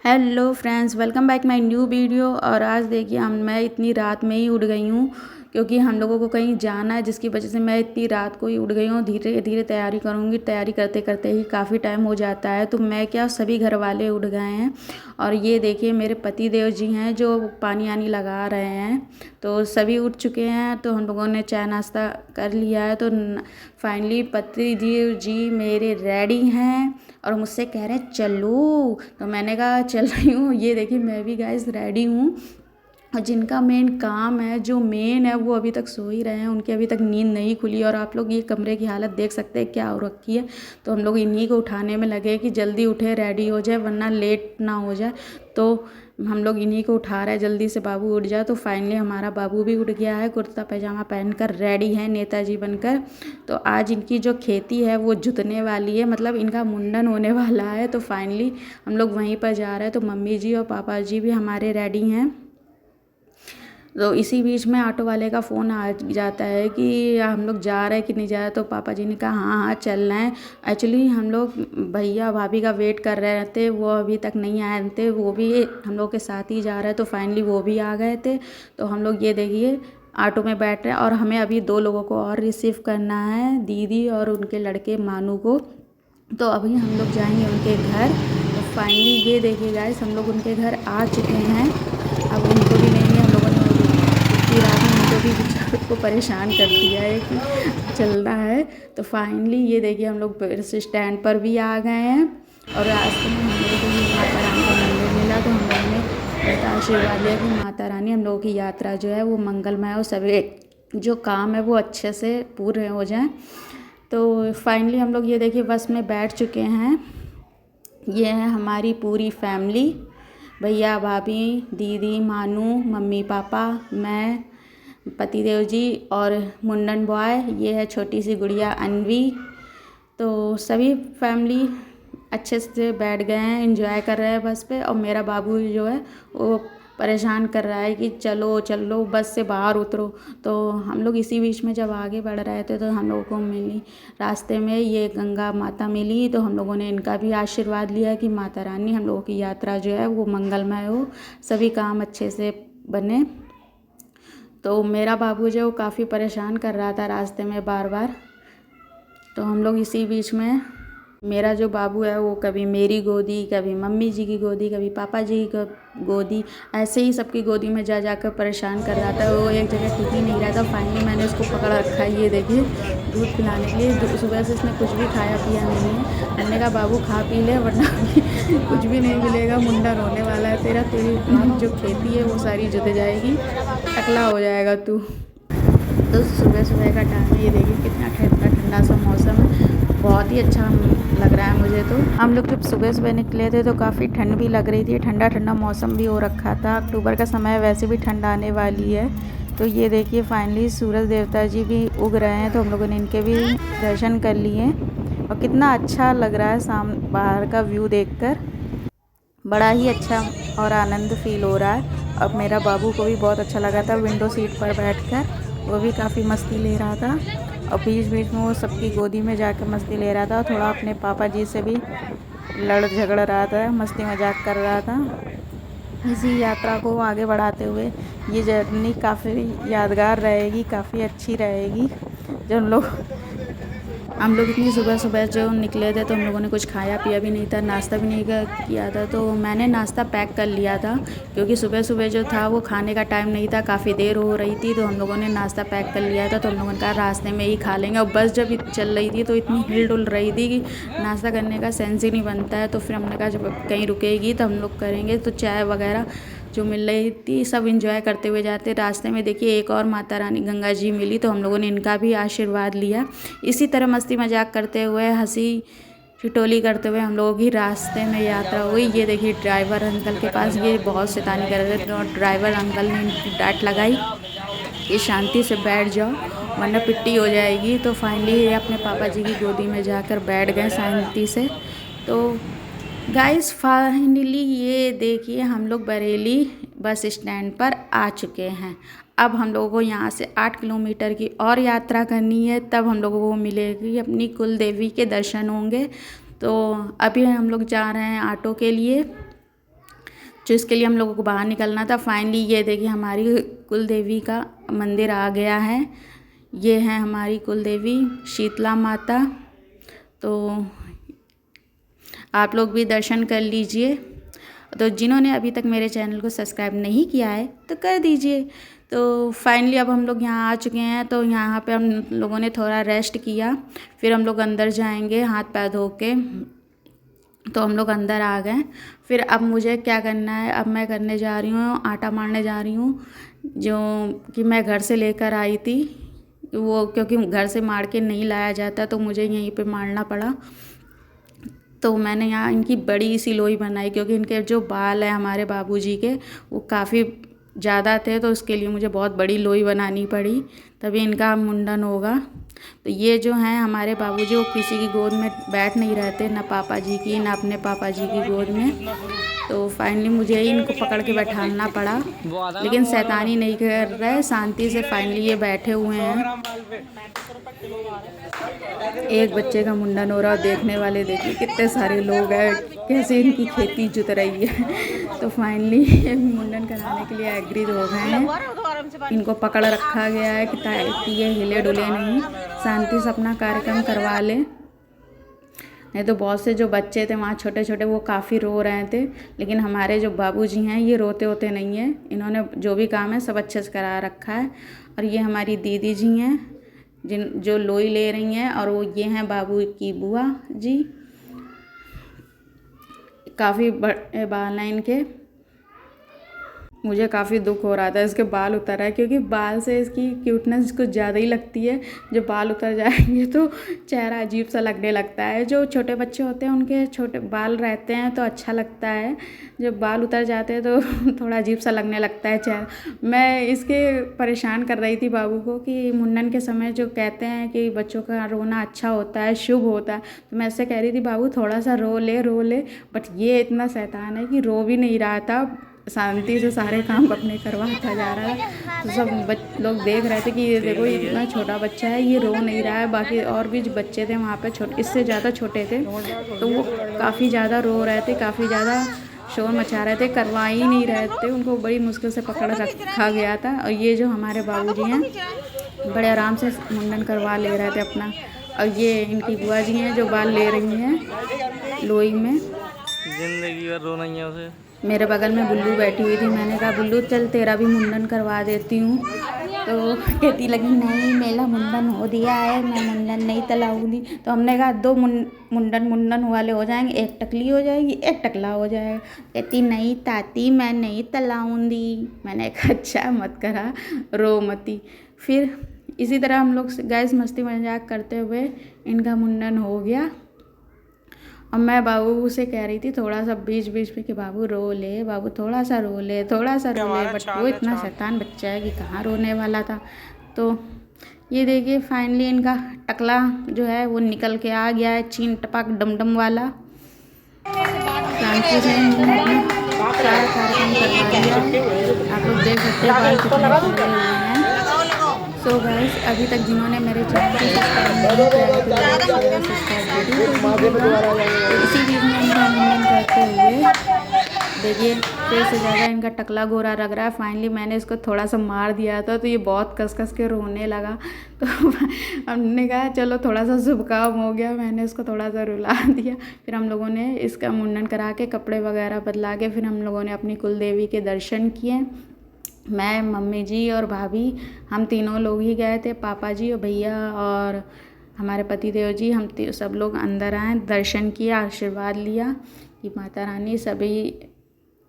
Hello friends, welcome back my new video. और आज देखिए मैं इतनी रात में ही उठ गई हूँ क्योंकि हम लोगों को कहीं जाना है, जिसकी वजह से मैं इतनी रात को ही उठ गई हूँ। धीरे धीरे तैयारी करूँगी, तैयारी करते करते ही काफ़ी टाइम हो जाता है। तो मैं क्या, सभी घर वाले उठ गए हैं। और ये देखिए मेरे पति देव जी हैं जो पानी आनी लगा रहे हैं। तो सभी उठ चुके हैं, तो हम लोगों ने चाय नाश्ता कर लिया है। तो फाइनली पति देव जी मेरे रेडी हैं और मुझसे कह रहे हैं चलो। तो मैंने कहा चल रही हूँ। ये देखिए मैं भी गाइस रेडी हूँ। और जिनका मेन काम है, जो मेन है, वो अभी तक सो ही रहे हैं। उनकी अभी तक नींद नहीं खुली। और आप लोग ये कमरे की हालत देख सकते हैं क्या हो रखी है। तो हम लोग इन्हीं को उठाने में लगे कि जल्दी उठे, रेडी हो जाए, वरना लेट ना हो जाए। तो हम लोग इन्हीं को उठा रहे हैं, जल्दी से बाबू उठ जाए। तो फाइनली हमारा बाबू भी उठ गया है, कुर्ता पैजामा पहनकर रेडी है नेताजी बनकर। तो आज इनकी जो खेती है वो जुतने वाली है, मतलब इनका मुंडन होने वाला है। तो फाइनली हम लोग वहीं पर जा रहे हैं। तो मम्मी जी और पापा जी भी हमारे रेडी हैं। तो इसी बीच में ऑटो वाले का फ़ोन आ जाता है कि हम लोग जा रहे हैं कि नहीं जा रहे। तो पापा जी ने कहा हाँ हाँ चल रहे हैं। एक्चुअली हम लोग भैया भाभी का वेट कर रहे थे, वो अभी तक नहीं आए थे। वो भी हम लोग के साथ ही जा रहे हैं। तो फाइनली वो भी आ गए थे। तो हम लोग ये देखिए ऑटो में बैठ रहे हैं। और हमें अभी 2 लोगों को और रिसीव करना है, दीदी और उनके लड़के मानू को। तो अभी हम लोग जाएंगे उनके घर। तो फाइनली ये देखिए गाइस, हम लोग उनके घर आ चुके हैं। अब उनको भी लेंगे हम लोगों ने। इतनी रात में उनको भी बेचारों को परेशान कर दिया है कि चलना है। तो फाइनली ये देखिए हम लोग बस स्टैंड पर भी आ गए हैं। और रास्ते में हम लोगों को माता रानी का मंदिर मिला। तो हम लोगों ने ऐसा आशीर्वाद लिया कि माता रानी हम लोगों की यात्रा जो है वो मंगलमय हो, सभी जो काम है वो अच्छे से पूरे हो जाएं। तो फाइनली हम लोग ये देखिए बस में बैठ चुके हैं। ये है हमारी पूरी फैमिली, भैया भाभी दीदी मानू मम्मी पापा, मैं, पतिदेव जी और मुंडन बॉय। ये है छोटी सी गुड़िया अनवी। तो सभी फैमिली अच्छे से बैठ गए हैं, एंजॉय कर रहे हैं बस पे। और मेरा बाबू जो है वो परेशान कर रहा है कि चलो चलो बस से बाहर उतरो। तो हम लोग इसी बीच में जब आगे बढ़ रहे थे तो हम लोगों को मिली रास्ते में ये गंगा माता मिली। तो हम लोगों ने इनका भी आशीर्वाद लिया कि माता रानी हम लोगों की यात्रा जो है वो मंगलमय हो, सभी काम अच्छे से बने। तो मेरा बाबू जो वो काफ़ी परेशान कर रहा था रास्ते में बार बार। तो हम लोग इसी बीच में, मेरा जो बाबू है वो कभी मेरी गोदी, कभी मम्मी जी की गोदी, कभी पापा जी की गोदी, ऐसे ही सबकी गोदी में जा जाकर परेशान कर रहा था। वो एक जगह टिक ही नहीं रहा था। फाइनली मैंने उसको पकड़ रखा है, ये देखिए दूध पिलाने के लिए। सुबह से इसने कुछ भी खाया पिया नहीं है। मैंने कहा बाबू खा पी ले, वरना कुछ भी नहीं मिलेगा, मुंडन होने वाला है तेरा। तेरी जो खेती है वो सारी जुत जाएगी, टकला हो जाएगा तू। तो सुबह सुबह का टाइम है, ये देखिए कितना ठंडा ठंडा सा मौसम है, बहुत ही अच्छा लग रहा है मुझे। तो हम लोग जब सुबह सुबह निकले थे तो काफ़ी ठंड भी लग रही थी, ठंडा ठंडा मौसम भी हो रखा था। अक्टूबर का समय वैसे भी ठंड आने वाली है। तो ये देखिए फाइनली सूरज देवता जी भी उग रहे हैं। तो हम लोगों ने इनके भी दर्शन कर लिए। और कितना अच्छा लग रहा है बाहर का व्यू देखकर, बड़ा ही अच्छा और आनंद फील हो रहा है। अब मेरा बाबू को भी बहुत अच्छा लगा था विंडो सीट पर बैठकर, वो भी काफ़ी मस्ती ले रहा था। और बीच बीच में वो सबकी गोदी में जाकर मस्ती ले रहा था। थोड़ा अपने पापा जी से भी लड़ झगड़ रहा था, मस्ती मजाक कर रहा था। इसी यात्रा को आगे बढ़ाते हुए ये जर्नी काफ़ी यादगार रहेगी, काफ़ी अच्छी रहेगी। जो हम लोग इतनी सुबह सुबह जो निकले थे तो हम लोगों ने कुछ खाया पिया भी नहीं था, नाश्ता भी नहीं किया था। तो मैंने नाश्ता पैक कर लिया था क्योंकि सुबह सुबह जो था वो खाने का टाइम नहीं था, काफ़ी देर हो रही थी। तो हम लोगों ने नाश्ता पैक कर लिया था। तो हम लोगों ने कहा रास्ते में ही खा लेंगे। और बस जब चल रही थी तो इतनी हिल डुल रही थी कि नाश्ता करने का सेंस ही नहीं बनता है। तो फिर हमने कहा जब कहीं रुकेगी तो हम लोग करेंगे। तो चाय वगैरह जो मिल रही थी सब इंजॉय करते हुए जाते। रास्ते में देखिए एक और माता रानी गंगा जी मिली। तो हम लोगों ने इनका भी आशीर्वाद लिया। इसी तरह मस्ती मजाक करते हुए, हंसी ठिठोली करते हुए हम लोगों की रास्ते में यात्रा हुई। ये देखिए ड्राइवर अंकल के पास ये बहुत शैतानी कर रहे थे। तो ड्राइवर अंकल ने इनकी डांट लगाई कि शांति से बैठ जाओ वरना पिट्टी हो जाएगी। तो फाइनली ये अपने पापा जी की गोदी में जाकर बैठ गए शांति से। तो गाइस फाइनली ये देखिए हम लोग बरेली बस स्टैंड पर आ चुके हैं। अब हम लोगों को यहाँ से 8 किलोमीटर की और यात्रा करनी है, तब हम लोगों को मिलेगी अपनी कुल देवी के दर्शन होंगे। तो अभी हम लोग जा रहे हैं ऑटो के लिए। जो इसके लिए हम लोगों को बाहर निकलना था। फाइनली ये देखिए हमारी कुल देवी का मंदिर आ गया है। ये है हमारी कुल देवी शीतला माता। तो आप लोग भी दर्शन कर लीजिए। तो जिन्होंने अभी तक मेरे चैनल को सब्सक्राइब नहीं किया है तो कर दीजिए। तो फाइनली अब हम लोग यहाँ आ चुके हैं। तो यहाँ पे हम लोगों ने थोड़ा रेस्ट किया, फिर हम लोग अंदर जाएंगे हाथ पैर धो के। तो हम लोग अंदर आ गए। फिर अब मुझे क्या करना है, अब मैं करने जा रही हूँ, आटा मारने जा रही हूँ, जो कि मैं घर से लेकर आई थी वो, क्योंकि घर से मार के नहीं लाया जाता तो मुझे यहीं पे मारना पड़ा। तो मैंने यहाँ इनकी बड़ी सी लोई बनाई, क्योंकि इनके जो बाल हैं हमारे बाबूजी के वो काफ़ी ज़्यादा थे, तो उसके लिए मुझे बहुत बड़ी लोई बनानी पड़ी, तभी इनका मुंडन होगा। तो ये जो हैं हमारे बाबूजी, वो किसी की गोद में बैठ नहीं रहते, ना पापा जी की ना अपने पापा जी की गोद में। तो फाइनली मुझे ही इनको पकड़ के बैठाना पड़ा, लेकिन शैतानी नहीं कर रहे, शांति से फाइनली ये बैठे हुए हैं। एक बच्चे का मुंडन हो रहा है, देखने वाले देखिए कितने सारे लोग हैं, कैसे इनकी खेती जुत रही है। तो फाइनली मुंडन कराने के लिए एग्री हो गए हैं। इनको पकड़ रखा गया है कि ये हिले डुले नहीं, शांति से अपना कार्यक्रम करवा ले। नहीं तो बहुत से जो बच्चे थे वहाँ छोटे छोटे, वो काफ़ी रो रहे थे, लेकिन हमारे जो बाबूजी हैं ये रोते होते नहीं हैं, इन्होंने जो भी काम है सब अच्छे से करा रखा है। और ये हमारी दीदी जी हैं जो लोई ले रही हैं, और वो ये हैं बाबू की बुआ जी। काफ़ी बड़े बाल हैं इनके। मुझे काफ़ी दुख हो रहा था इसके बाल उतर है, क्योंकि बाल से इसकी क्यूटनेस कुछ ज़्यादा ही लगती है। जब बाल उतर जाएंगे तो चेहरा अजीब सा लगने लगता है। जो छोटे बच्चे होते हैं उनके छोटे बाल रहते हैं तो अच्छा लगता है, जब बाल उतर जाते हैं तो थोड़ा अजीब सा लगने लगता है चेहरा। मैं इसके परेशान कर रही थी बाबू को कि मुंडन के समय जो कहते हैं कि बच्चों का रोना अच्छा होता है, शुभ होता है, तो मैं इससे कह रही थी बाबू थोड़ा सा रो ले, बट ये इतना शैतान है कि रो भी नहीं रहा था, शांति से सारे काम अपने करवाता जा रहा है। तो सब लोग देख रहे थे कि ये देखो इतना छोटा बच्चा है, ये रो नहीं रहा है। बाकी और भी जो बच्चे थे वहाँ पे छोटे, इससे ज़्यादा छोटे थे, तो वो काफ़ी ज़्यादा रो रहे थे, काफ़ी ज़्यादा शोर मचा रहे थे, करवा ही नहीं रहे थे। उनको बड़ी मुश्किल से पकड़ रखा गया था। और ये जो हमारे बाबूजी हैं बड़े आराम से मुंडन करवा ले रहे थे अपना। और ये इनकी बुआ जी हैं जो बाल ले रही हैं लोई में। जिंदगी भर रोना ही है उसे। मेरे बगल में बुल्लू बैठी हुई थी, मैंने कहा बुल्लू चल तेरा भी मुंडन करवा देती हूँ। तो कहती लगी नहीं मेरा मुंडन हो दिया है, मैं मुंडन नहीं तलाऊंगी। तो हमने कहा दो मुंडन वाले हो जाएंगे, एक टकली हो जाएगी एक टकला हो जाएगा। कहती नहीं ताती मैं नहीं तलाऊंगी। मैंने कहा अच्छा मत करा, रो मती। फिर इसी तरह हम लोग गैस मस्ती मजाक करते हुए इनका मुंडन हो गया। और मैं बाबू से कह रही थी थोड़ा सा बीच बीच में कि बाबू रो ले, बाबू थोड़ा सा रो ले, बट वो इतना शैतान बच्चा है कि कहाँ रोने वाला था। तो ये देखिए फाइनली इनका टकला जो है वो निकल के आ गया है, चीन टपाक डमडम वाला। शांति से सारा कार्यक्रम करवा दिया। आप लोग देख सकते हैं बाल कितने खुले हुए हैं। सो गाइस अभी तक जिन्होंने मेरे चैनल को सब्सक्राइब तो इसी बीच में इनका मुंडन करते हुए देखिए फिर से ज़्यादा इनका टकला गोरा लग रहा है। फाइनली मैंने इसको थोड़ा सा मार दिया था तो ये बहुत कस के रोने लगा। तो हमने कहा चलो थोड़ा सा शुभ काम हो गया, मैंने इसको थोड़ा सा रुला दिया। फिर हम लोगों ने इसका मुंडन करा के कपड़े वगैरह बदला के फिर हम लोगों ने अपनी कुल देवी के दर्शन किए। मैं, मम्मी जी और भाभी, हम तीनों लोग ही गए थे, पापा जी और भैया और हमारे पति देव जी। हम सब लोग अंदर आए, दर्शन किया, आशीर्वाद लिया कि माता रानी सभी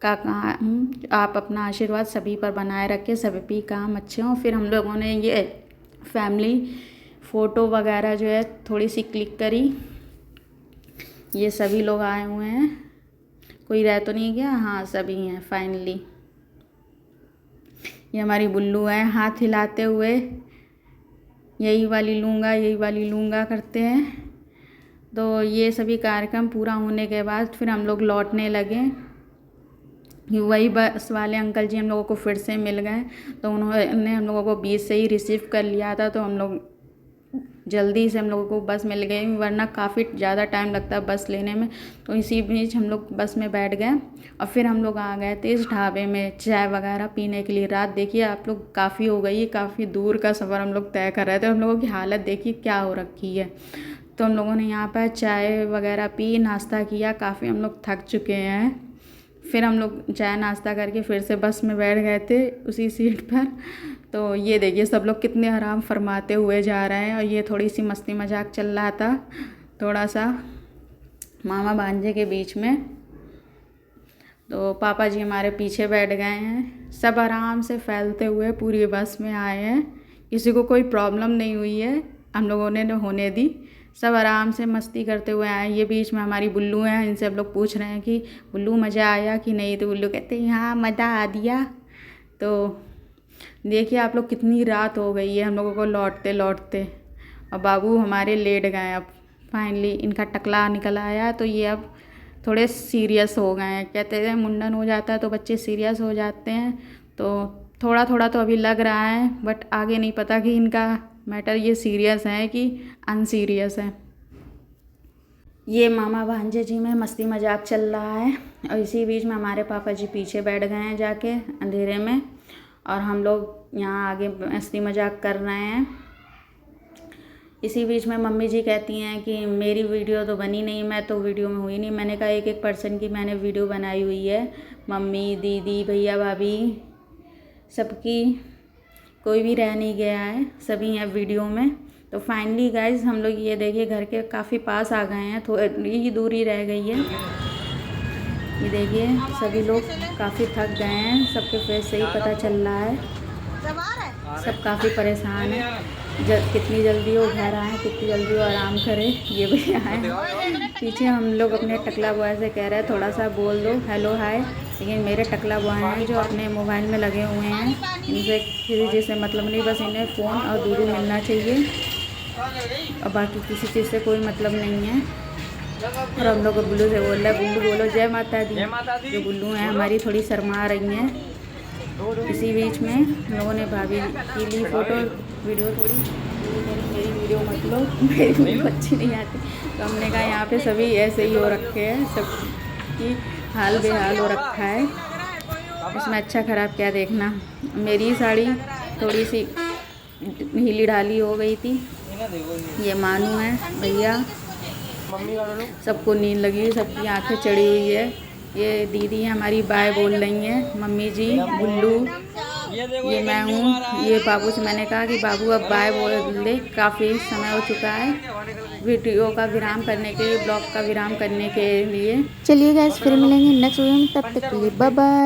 का काम, आप अपना आशीर्वाद सभी पर बनाए रखें, सभी काम अच्छे हों। फिर हम लोगों ने ये फैमिली फ़ोटो वगैरह जो है थोड़ी सी क्लिक करी। ये सभी लोग आए हुए हैं, कोई रह तो नहीं गया, हाँ सभी हैं फाइनली। ये हमारी बुल्लू है हाथ हिलाते हुए यही वाली लूँगा करते हैं। तो ये सभी कार्यक्रम पूरा होने के बाद फिर हम लोग लौटने लगे। वही बस वाले अंकल जी हम लोगों को फिर से मिल गए, तो उन्होंने हम लोगों को बीच से ही रिसीव कर लिया था। तो हम लोग जल्दी से हम लोगों को बस मिल गई, वरना काफ़ी ज़्यादा टाइम लगता है बस लेने में। तो इसी बीच हम लोग बस में बैठ गए और फिर हम लोग आ गए थे इस ढाबे में चाय वगैरह पीने के लिए। रात देखिए आप लोग काफ़ी हो गई है, काफ़ी दूर का सफ़र हम लोग तय कर रहे थे। हम लोगों की हालत देखिए क्या हो रखी है। तो हम लोगों ने यहाँ पर चाय वगैरह पी, नाश्ता किया, काफ़ी हम लोग थक चुके हैं। फिर हम लोग चाय नाश्ता करके फिर से बस में बैठ गए थे उसी सीट पर। तो ये देखिए सब लोग कितने आराम फरमाते हुए जा रहे हैं और ये थोड़ी सी मस्ती मजाक चल रहा था थोड़ा सा मामा भांजे के बीच में। तो पापा जी हमारे पीछे बैठ गए हैं। सब आराम से फैलते हुए पूरी बस में आए हैं, किसी को कोई प्रॉब्लम नहीं हुई है, हम लोगों ने होने दी। सब आराम से मस्ती करते हुए आए। ये बीच में हमारी बुल्लू हैं, इनसे हम लोग पूछ रहे हैं कि बुल्लू मज़ा आया कि नहीं। तो बुल्लू कहते हैं हाँ मज़ा आ दिया। तो देखिए आप लोग कितनी रात हो गई है हम लोगों को लौटते लौटते, और बाबू हमारे लेट गए। अब फाइनली इनका टकला निकल आया, तो ये अब थोड़े सीरियस हो गए हैं। कहते हैं मुंडन हो जाता है तो बच्चे सीरियस हो जाते हैं, तो थोड़ा थोड़ा तो अभी लग रहा है, बट आगे नहीं पता कि इनका मैटर ये सीरियस है कि अनसीरियस है। ये मामा भांजे जी में मस्ती मजाक चल रहा है और इसी बीच में हमारे पापा जी पीछे बैठ गए हैं जाके अंधेरे में, और हम लोग यहाँ आगे मस्ती मजाक कर रहे हैं। इसी बीच में मम्मी जी कहती हैं कि मेरी वीडियो तो बनी नहीं, मैं तो वीडियो में हुई नहीं। मैंने कहा एक एक पर्सन की मैंने वीडियो बनाई हुई है, मम्मी, दीदी, भैया, भाभी, सबकी, कोई भी रह नहीं गया है, सभी हैं वीडियो में। तो फाइनली गाइज हम लोग ये देखिए घर के काफ़ी पास आ गए हैं, थोड़ी ही दूरी रह गई है। ये देखिए सभी लोग काफ़ी थक गए हैं, सबके फेस से ही पता चल रहा है, सब काफ़ी परेशान हैं। कितनी जल्दी वो घर आए, कितनी जल्दी वो आराम करे। ये भी आए पीछे। हम लोग अपने टकला बॉय से कह रहे हैं थोड़ा सा बोल दो हेलो हाय, लेकिन मेरे टकला बॉय हैं जो अपने मोबाइल में लगे हुए हैं, इनसे किसी चीज़ से मतलब नहीं, बस इन्हें फ़ोन और दूध मिलना चाहिए और बाकी किसी चीज़ से कोई मतलब नहीं है। और हम लोग बुल्लू से बोल रहे हैं बुल्लू बोलो जय माता दी। जो बुल्लू हैं हमारी थोड़ी शर्मा रही हैं। इसी बीच में हम लोगों ने भाभी की ली फ़ोटो वीडियो, थोड़ी मेरी वीडियो मत लो, मेरी वीडियो अच्छी नहीं आती। तो हमने कहा यहाँ पे सभी ऐसे ही हो रखे हैं, सबकी हाल बेहाल हो रखा है, उसमें अच्छा ख़राब क्या देखना। मेरी साड़ी थोड़ी सी ढीली ढाली हो गई थी। ये मानू है भैया, सबको नींद लगी, सबकी आंखें चढ़ी हुई है। ये दीदी हमारी बाय बोल रही हैं, मम्मी जी, बुल्लू, ये मैं हूँ। ये बाबू से मैंने कहा कि बाबू अब बाय बोल दे, काफ़ी समय हो चुका है वीडियो का विराम करने के लिए, ब्लॉग का विराम करने के लिए। चलिए गाइस फिर मिलेंगे नेक्स्ट वीडियो में, तब तक के लिए बाय बाय।